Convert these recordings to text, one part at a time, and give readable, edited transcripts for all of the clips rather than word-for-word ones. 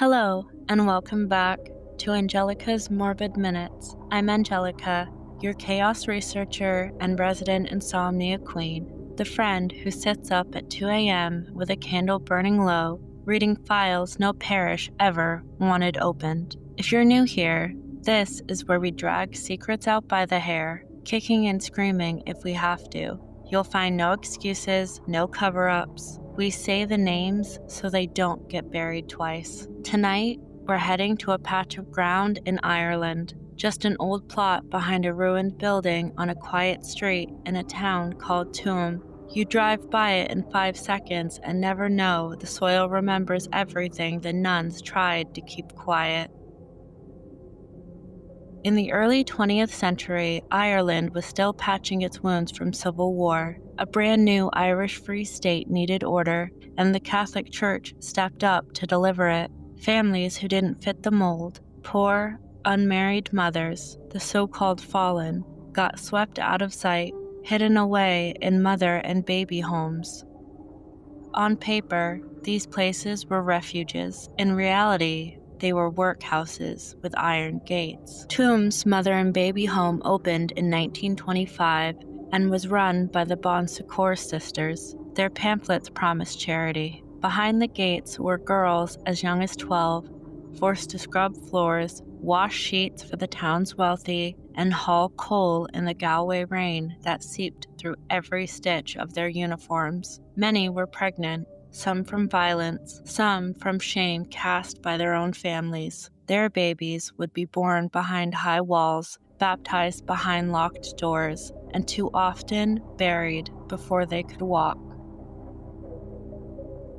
Hello, and welcome back to Angelica's Morbid Minutes. I'm Angelica, your chaos researcher and resident insomnia queen, the friend who sits up at 2 a.m. with a candle burning low, reading files no parish ever wanted opened. If you're new here, this is where we drag secrets out by the hair, kicking and screaming if we have to. You'll find no excuses, no cover-ups. We say the names so they don't get buried twice. Tonight, we're heading to a patch of ground in Ireland, just an old plot behind a ruined building on a quiet street in a town called Tuam. You drive by it in 5 seconds and never know the soil remembers everything the nuns tried to keep quiet. In the early 20th century, Ireland was still patching its wounds from civil war. A brand new Irish Free State needed order, and the Catholic Church stepped up to deliver it. Families who didn't fit the mold, poor, unmarried mothers, the so-called fallen, got swept out of sight, hidden away in mother and baby homes. On paper, these places were refuges. In reality, they were workhouses with iron gates. Tuam's mother and baby home opened in 1925 and was run by the Bon Secours Sisters. Their pamphlets promised charity. Behind the gates were girls as young as 12, forced to scrub floors, wash sheets for the town's wealthy, and haul coal in the Galway rain that seeped through every stitch of their uniforms. Many were pregnant, some from violence, some from shame cast by their own families. Their babies would be born behind high walls, baptized behind locked doors, and too often buried before they could walk.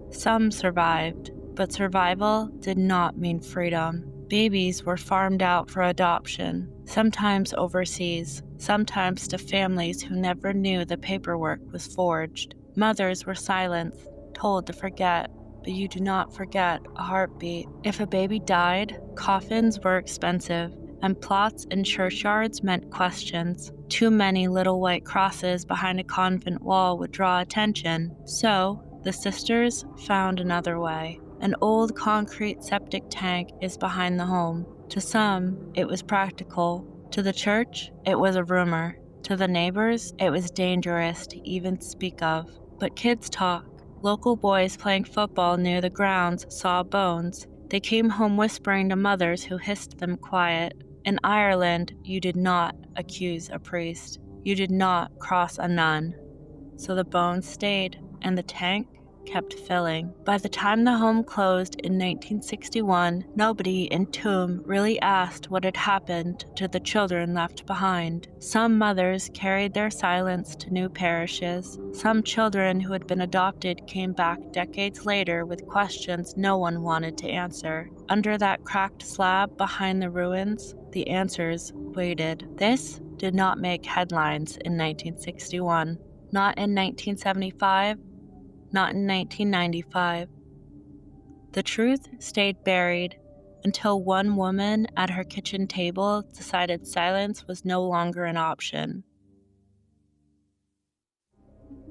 Some survived, but survival did not mean freedom. Babies were farmed out for adoption, sometimes overseas, sometimes to families who never knew the paperwork was forged. Mothers were silenced, told to forget, but you do not forget a heartbeat. If a baby died, coffins were expensive, and plots in churchyards meant questions. Too many little white crosses behind a convent wall would draw attention, so the sisters found another way. An old concrete septic tank is behind the home. To some, it was practical. To the church, it was a rumor. To the neighbors, it was dangerous to even speak of. But kids talk. Local boys playing football near the grounds saw bones. They came home whispering to mothers who hissed them quiet. In Ireland, you did not accuse a priest. You did not cross a nun. So the bones stayed, and the tank kept filling. By the time the home closed in 1961, nobody in Tuam really asked what had happened to the children left behind. Some mothers carried their silence to new parishes. Some children who had been adopted came back decades later with questions no one wanted to answer. Under that cracked slab behind the ruins, the answers waited. This did not make headlines in 1961. Not in 1975. Not in 1995. The truth stayed buried until one woman at her kitchen table decided silence was no longer an option.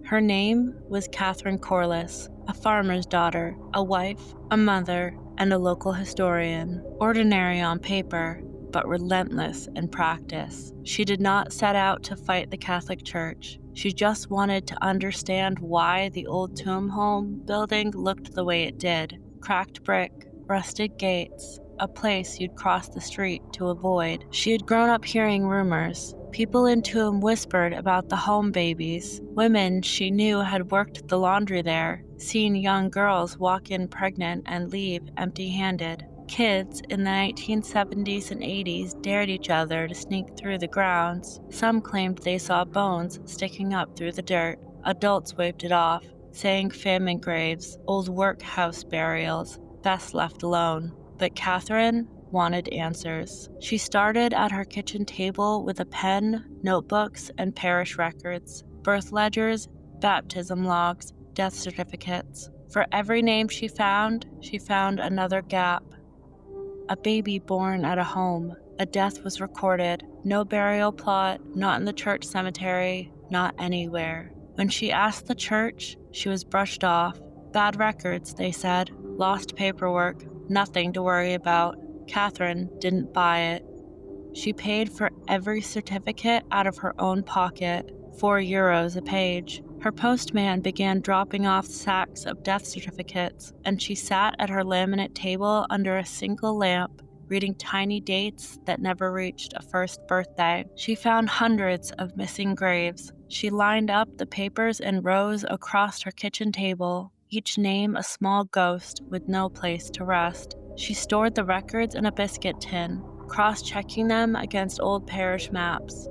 Her name was Catherine Corless, a farmer's daughter, a wife, a mother, and a local historian. Ordinary on paper, but relentless in practice. She did not set out to fight the Catholic Church. She just wanted to understand why the old Tuam home building looked the way it did. Cracked brick, rusted gates, a place you'd cross the street to avoid. She had grown up hearing rumors. People in Tuam whispered about the home babies. Women she knew had worked the laundry there, seen young girls walk in pregnant and leave empty-handed. Kids in the 1970s and 80s dared each other to sneak through the grounds. Some claimed they saw bones sticking up through the dirt. Adults waved it off, saying famine graves, old workhouse burials, best left alone. But Catherine wanted answers. She started at her kitchen table with a pen, notebooks, and parish records, birth ledgers, baptism logs, death certificates. For every name she found another gap. A baby born at a home. A death was recorded. No burial plot, not in the church cemetery, not anywhere. When she asked the church, she was brushed off. Bad records, they said. Lost paperwork. nothing to worry about. Catherine didn't buy it. She paid for every certificate out of her own pocket, €4 a page. Her postman began dropping off sacks of death certificates, and she sat at her laminate table under a single lamp, reading tiny dates that never reached a first birthday. She found hundreds of missing graves. She lined up the papers in rows across her kitchen table, each name a small ghost with no place to rest. She stored the records in a biscuit tin, cross-checking them against old parish maps.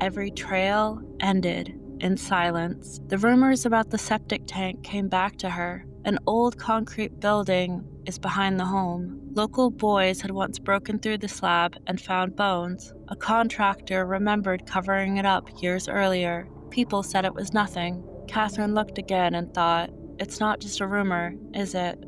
Every trail ended in silence. The rumors about the septic tank came back to her. An old concrete building is behind the home. Local boys had once broken through the slab and found bones. A contractor remembered covering it up years earlier. People said it was nothing. Catherine looked again and thought, it's not just a rumor, is it?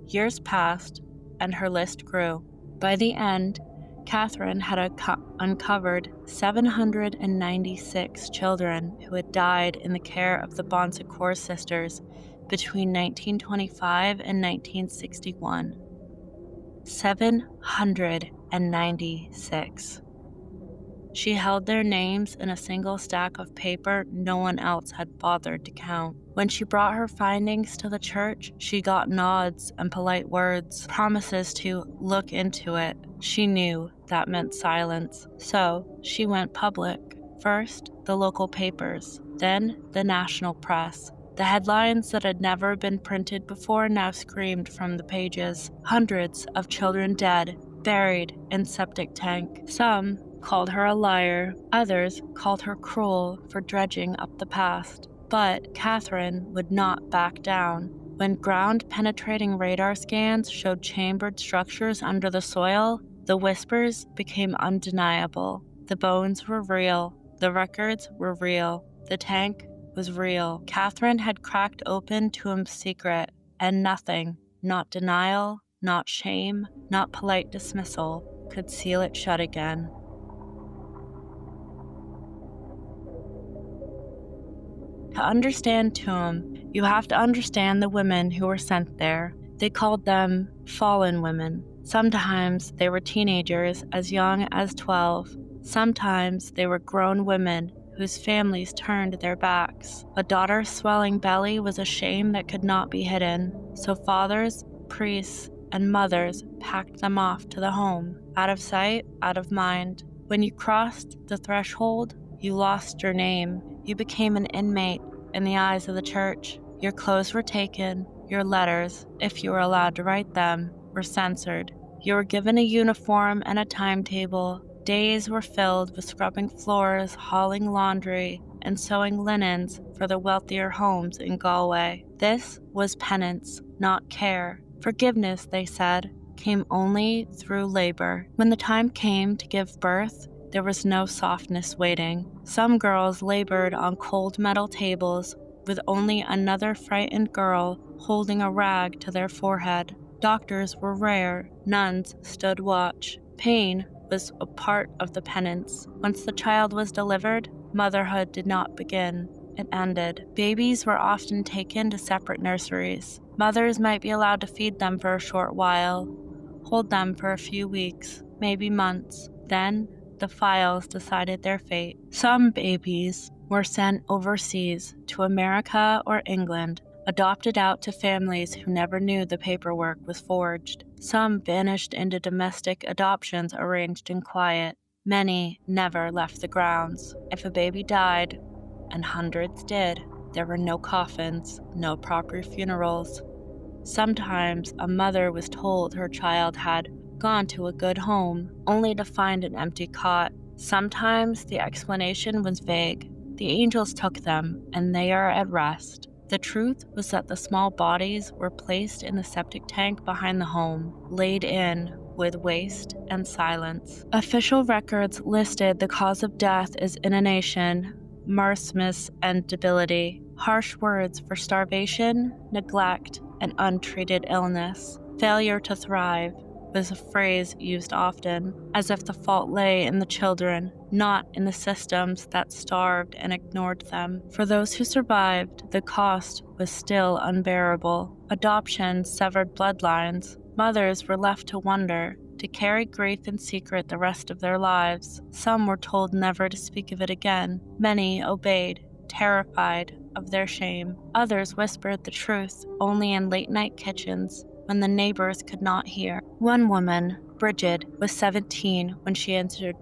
Years passed, and her list grew. By the end, Catherine had uncovered 796 children who had died in the care of the Bon Secours Sisters between 1925 and 1961. 796. She held their names in a single stack of paper no one else had bothered to count. When she brought her findings to the church, she got nods and polite words, promises to look into it. She knew that meant silence, so she went public. First, the local papers, then the national press. The headlines that had never been printed before now screamed from the pages. Hundreds of children dead, buried in septic tank. Some called her a liar. Others called her cruel for dredging up the past. But Catherine would not back down. When ground-penetrating radar scans showed chambered structures under the soil, the whispers became undeniable. The bones were real. The records were real. The tank was real. Catherine had cracked open Tuam's secret, and nothing, not denial, not shame, not polite dismissal, could seal it shut again. To understand Tuam, you have to understand the women who were sent there. They called them fallen women. Sometimes they were teenagers as young as 12. Sometimes they were grown women whose families turned their backs. A daughter's swelling belly was a shame that could not be hidden, so fathers, priests, and mothers packed them off to the home, out of sight, out of mind. When you crossed the threshold, you lost your name. You became an inmate in the eyes of the church. Your clothes were taken. Your letters, if you were allowed to write them, were censored. You were given a uniform and a timetable. Days were filled with scrubbing floors, hauling laundry, and sewing linens for the wealthier homes in Galway. This was penance, not care. Forgiveness, they said, came only through labor. When the time came to give birth, there was no softness waiting. Some girls labored on cold metal tables with only another frightened girl holding a rag to their forehead. Doctors were rare. Nuns stood watch. Pain was a part of the penance. Once the child was delivered, motherhood did not begin. It ended. Babies were often taken to separate nurseries. Mothers might be allowed to feed them for a short while, hold them for a few weeks, maybe months. Then, the files decided their fate. Some babies were sent overseas to America or England, adopted out to families who never knew the paperwork was forged. Some vanished into domestic adoptions arranged in quiet. Many never left the grounds. If a baby died, and hundreds did, there were no coffins, no proper funerals. Sometimes a mother was told her child had gone to a good home, only to find an empty cot. Sometimes the explanation was vague. The angels took them, and they are at rest. The truth was that the small bodies were placed in the septic tank behind the home, laid in with waste and silence. Official records listed the cause of death as inanition, marasmus, and debility, harsh words for starvation, neglect, and untreated illness, failure to thrive. was a phrase used often, as if the fault lay in the children, not in the systems that starved and ignored them. For those who survived, the cost was still unbearable. Adoption severed bloodlines. Mothers were left to wonder, to carry grief in secret the rest of their lives. Some were told never to speak of it again. Many obeyed, terrified of their shame. Others whispered the truth only in late-night kitchens when the neighbors could not hear. One woman, Bridget, was 17 when she entered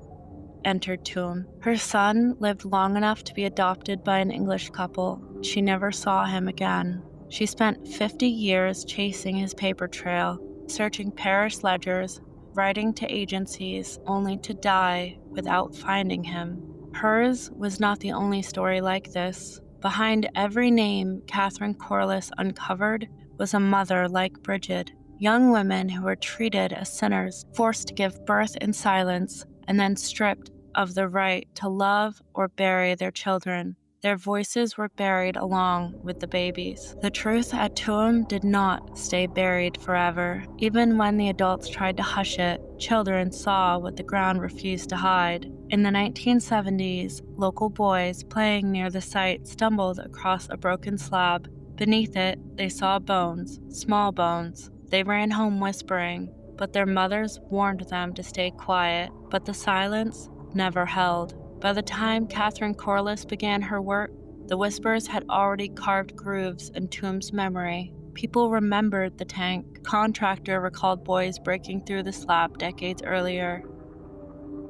Tuam. Her son lived long enough to be adopted by an English couple. She never saw him again. She spent 50 years chasing his paper trail, searching parish ledgers, writing to agencies, only to die without finding him. Hers was not the only story like this. Behind every name Catherine Corless uncovered was a mother like Bridget. Young women who were treated as sinners, forced to give birth in silence, and then stripped of the right to love or bury their children. Their voices were buried along with the babies. The truth at Tuam did not stay buried forever. Even when the adults tried to hush it, children saw what the ground refused to hide. In the 1970s, local boys playing near the site stumbled across a broken slab. Beneath it, they saw bones, small bones. They ran home whispering, but their mothers warned them to stay quiet. But the silence never held. By the time Catherine Corless began her work, the whispers had already carved grooves in Tuam's memory. People remembered the tank. Contractor recalled boys breaking through the slab decades earlier.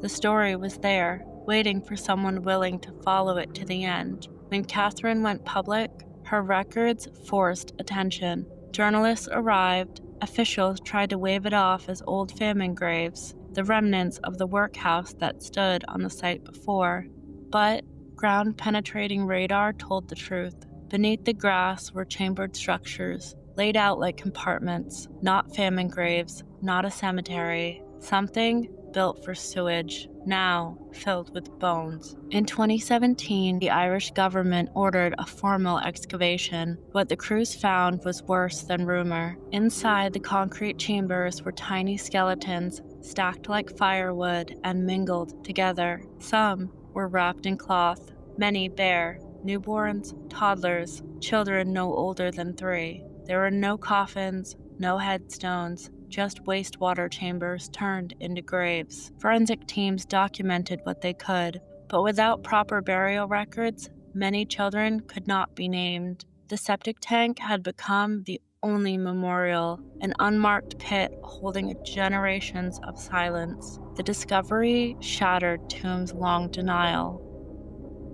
The story was there, waiting for someone willing to follow it to the end. When Catherine went public, her records forced attention. Journalists arrived. Officials tried to wave it off as old famine graves, the remnants of the workhouse that stood on the site before. But ground-penetrating radar told the truth. Beneath the grass were chambered structures, laid out like compartments, not famine graves, not a cemetery, something built for sewage, now filled with bones. In 2017, the Irish government ordered a formal excavation. What the crews found was worse than rumor. Inside the concrete chambers were tiny skeletons, stacked like firewood and mingled together. Some were wrapped in cloth, many bare, newborns, toddlers, children no older than 3. There were no coffins, no headstones, just wastewater chambers turned into graves. Forensic teams documented what they could, but without proper burial records, many children could not be named. The septic tank had become the only memorial, an unmarked pit holding generations of silence. The discovery shattered Tuam's long denial.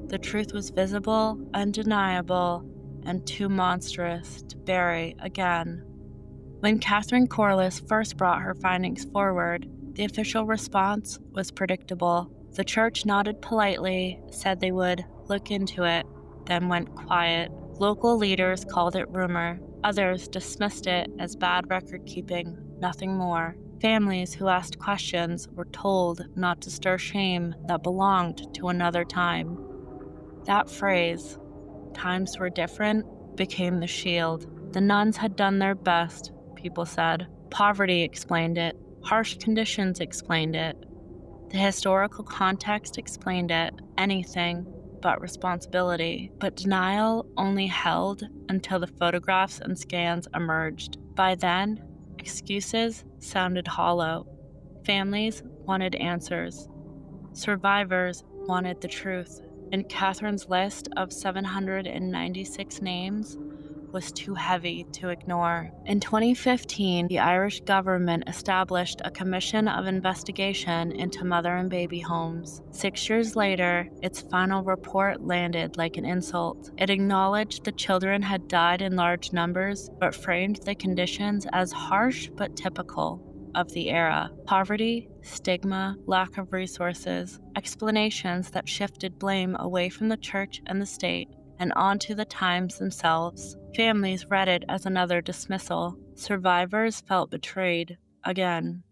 The truth was visible, undeniable, and too monstrous to bury again. When Catherine Corless first brought her findings forward, the official response was predictable. The church nodded politely, said they would look into it, then went quiet. Local leaders called it rumor. Others dismissed it as bad record-keeping, nothing more. Families who asked questions were told not to stir shame that belonged to another time. That phrase, "times were different," became the shield. The nuns had done their best, people said. Poverty explained it. Harsh conditions explained it. The historical context explained it. Anything but responsibility. But denial only held until the photographs and scans emerged. By then, excuses sounded hollow. Families wanted answers. Survivors wanted the truth. And Catherine's list of 796 names was too heavy to ignore. In 2015, the Irish government established a commission of investigation into mother and baby homes. 6 years later, its final report landed like an insult. It acknowledged the children had died in large numbers, but framed the conditions as harsh but typical of the era. Poverty, stigma, lack of resources, explanations that shifted blame away from the church and the state and onto the times themselves. Families read it as another dismissal. Survivors felt betrayed again.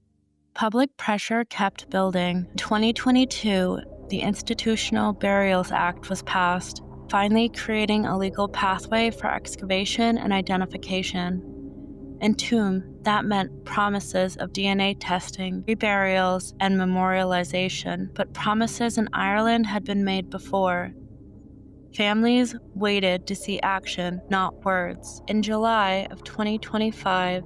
Public pressure kept building. In 2022, the Institutional Burials Act was passed, finally creating a legal pathway for excavation and identification. In Tuam, that meant promises of DNA testing, reburials, and memorialization, but promises in Ireland had been made before. Families waited to see action, not words. In July of 2025,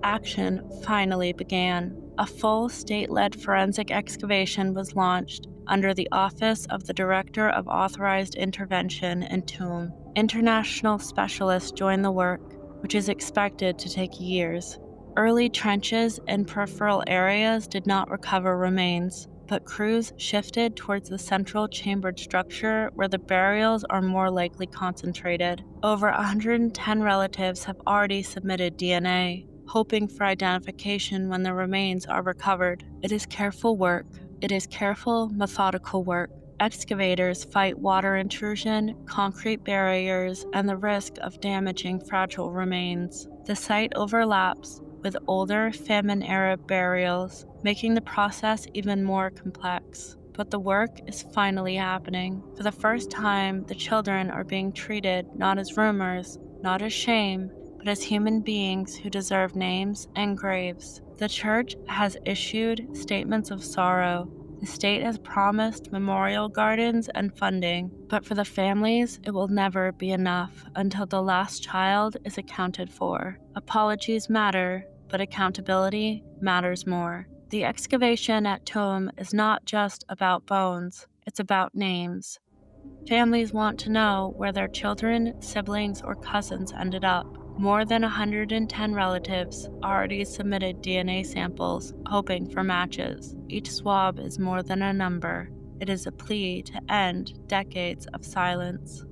action finally began. A full state-led forensic excavation was launched under the Office of the Director of Authorized Intervention in Tuam. International specialists joined the work, which is expected to take years. Early trenches in peripheral areas did not recover remains, but crews shifted towards the central chambered structure where the burials are more likely concentrated. Over 110 relatives have already submitted DNA, hoping for identification when the remains are recovered. It is careful work. It is careful, methodical work. Excavators fight water intrusion, concrete barriers, and the risk of damaging fragile remains. The site overlaps with older famine-era burials, making the process even more complex. But the work is finally happening. For the first time, the children are being treated not as rumors, not as shame, but as human beings who deserve names and graves. The church has issued statements of sorrow. The state has promised memorial gardens and funding, but for the families, it will never be enough until the last child is accounted for. Apologies matter, but accountability matters more. The excavation at Tuam is not just about bones, it's about names. Families want to know where their children, siblings, or cousins ended up. More than 110 relatives already submitted DNA samples, hoping for matches. Each swab is more than a number. It is a plea to end decades of silence.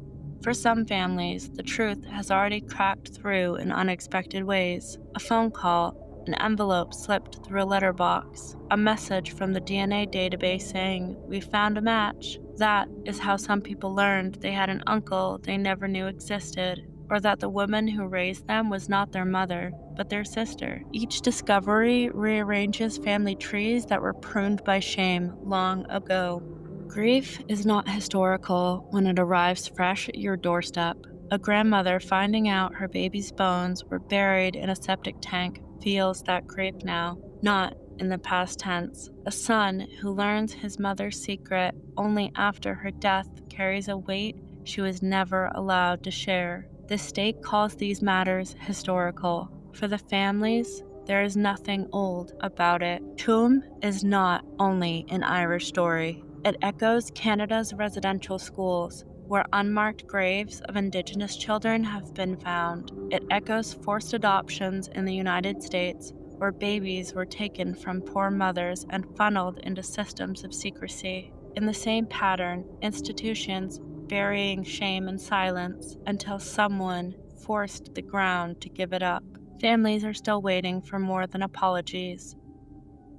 For some families, the truth has already cracked through in unexpected ways. A phone call, an envelope slipped through a letterbox, a message from the DNA database saying, "We found a match." That is how some people learned they had an uncle they never knew existed, or that the woman who raised them was not their mother, but their sister. Each discovery rearranges family trees that were pruned by shame long ago. Grief is not historical when it arrives fresh at your doorstep. A grandmother finding out her baby's bones were buried in a septic tank feels that grief now, not in the past tense. A son who learns his mother's secret only after her death carries a weight she was never allowed to share. The state calls these matters historical. For the families, there is nothing old about it. Tuam is not only an Irish story. It echoes Canada's residential schools, where unmarked graves of Indigenous children have been found. It echoes forced adoptions in the United States, where babies were taken from poor mothers and funneled into systems of secrecy. In the same pattern, institutions burying shame in silence until someone forced the ground to give it up. Families are still waiting for more than apologies.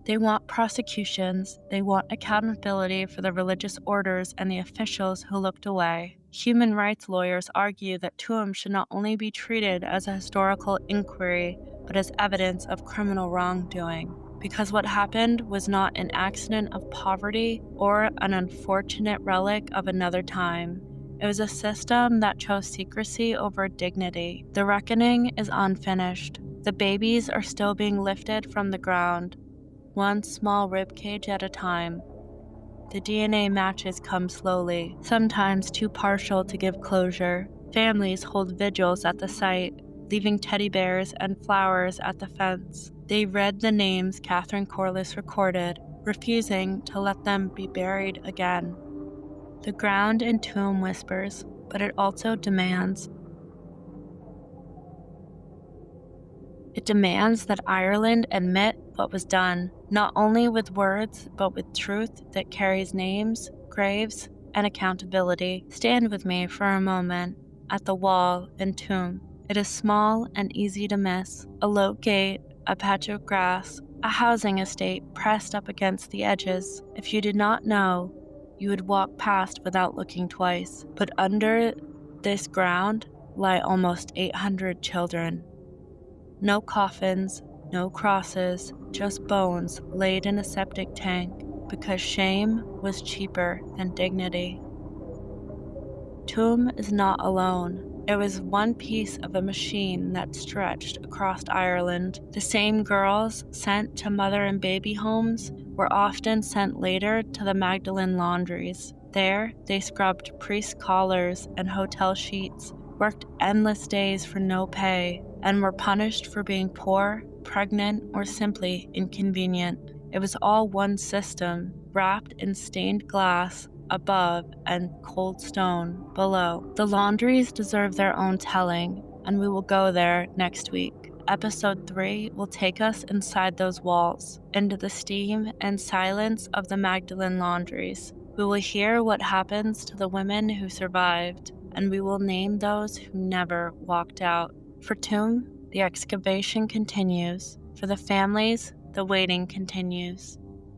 They want prosecutions, they want accountability for the religious orders and the officials who looked away. Human rights lawyers argue that Tuam should not only be treated as a historical inquiry, but as evidence of criminal wrongdoing. Because what happened was not an accident of poverty or an unfortunate relic of another time. It was a system that chose secrecy over dignity. The reckoning is unfinished. The babies are still being lifted from the ground, one small ribcage at a time. The DNA matches come slowly, sometimes too partial to give closure. Families hold vigils at the site, leaving teddy bears and flowers at the fence. They read the names Catherine Corless recorded, refusing to let them be buried again. The ground in Tuam whispers, but it also demands. It demands that Ireland admit what was done, not only with words, but with truth that carries names, graves, and accountability. Stand with me for a moment at the wall in Tuam. It is small and easy to miss. A low gate, a patch of grass, a housing estate pressed up against the edges. If you did not know, you would walk past without looking twice. But under this ground lie almost 800 children. No coffins, no crosses, just bones laid in a septic tank because shame was cheaper than dignity. Tuam is not alone. It was one piece of a machine that stretched across Ireland. The same girls sent to mother and baby homes were often sent later to the Magdalene laundries. There, they scrubbed priest collars and hotel sheets, worked endless days for no pay, and were punished for being poor, pregnant, or simply inconvenient. It was all one system, wrapped in stained glass above and cold stone below. The laundries deserve their own telling, and we will go there next week. Episode 3 will take us inside those walls, into the steam and silence of the Magdalene laundries. We will hear what happens to the women who survived, and we will name those who never walked out. For Tuam, the excavation continues. For the families, the waiting continues.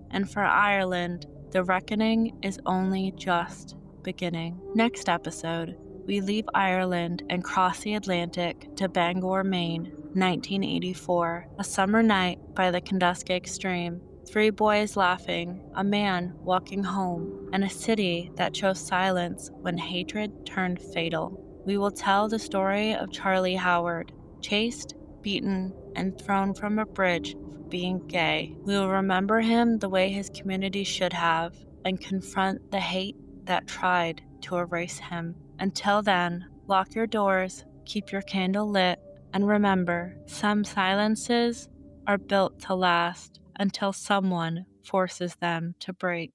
And for Ireland, the reckoning is only just beginning. Next episode, we leave Ireland and cross the Atlantic to Bangor, Maine, 1984. A summer night by the Kenduskeag stream. 3 boys laughing, a man walking home, and a city that chose silence when hatred turned fatal. We will tell the story of Charlie Howard, chased, beaten, and thrown from a bridge for being gay. We will remember him the way his community should have, and confront the hate that tried to erase him. Until then, lock your doors, keep your candle lit, and remember, some silences are built to last until someone forces them to break.